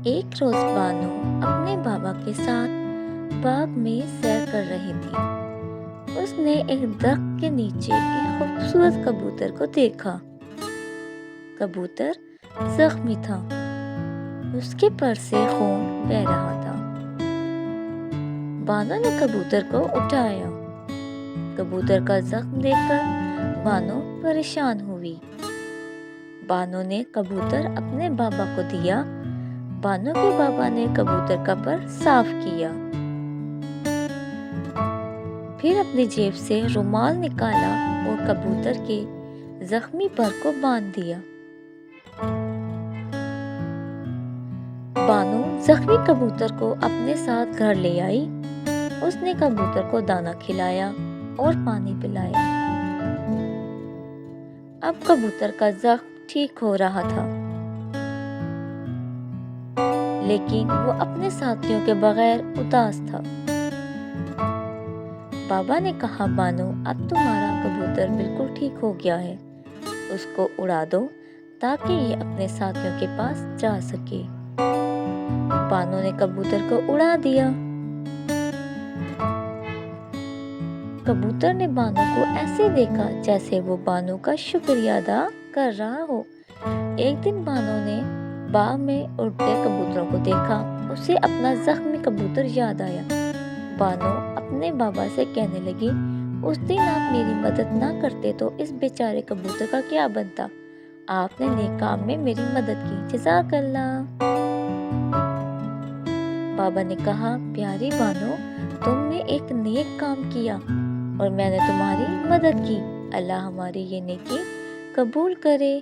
ایک روز بانو اپنے بابا کے ساتھ باغ میں سیر کر رہی تھی۔ اس نے ایک درخت کے نیچے ایک خوبصورت کبوتر کو دیکھا۔ کبوتر زخمی تھا، اس کے پر سے خون بہہ رہا تھا۔ بانو نے کبوتر کو اٹھایا۔ کبوتر کا زخم دیکھ کر بانو پریشان ہوئی۔ بانو نے کبوتر اپنے بابا کو دیا۔ بانو کے بابا نے کبوتر کا پر صاف کیا، پھر اپنی جیب سے رومال نکالا اور کبوتر کے زخمی پر کو باندھ دیا۔ بانو زخمی کبوتر کو اپنے ساتھ گھر لے آئی۔ اس نے کبوتر کو دانا کھلایا اور پانی پلایا۔ اب کبوتر کا زخم ٹھیک ہو رہا تھا، لیکن وہ اپنے ساتھیوں کے بغیر اداس تھا۔ بابا نے کہا، بانو اب تمہارا کبوتر بالکل ٹھیک ہو گیا ہے، اس کو اڑا دو تاکہ یہ اپنے ساتھیوں کے پاس جا سکے۔ بانو نے کبوتر کو اڑا دیا۔ کبوتر نے بانو کو ایسے دیکھا جیسے وہ بانو کا شکریہ ادا کر رہا ہو۔ ایک دن بانو نے باغ میں اڑتے کبوتروں کو دیکھا۔ اسے اپنا زخمی کبوتر یاد آیا۔ بانو اپنے بابا سے کہنے لگی، اس دن آپ میری مدد نہ کرتے تو اس بیچارے کبوتر کا کیا بنتا؟ آپ نے نیک کام میں میری مدد کی، جزاک اللہ۔ بابا نے کہا، پیاری بانو، تم نے ایک نیک کام کیا اور میں نے تمہاری مدد کی۔ اللہ ہماری یہ نیکی قبول کرے۔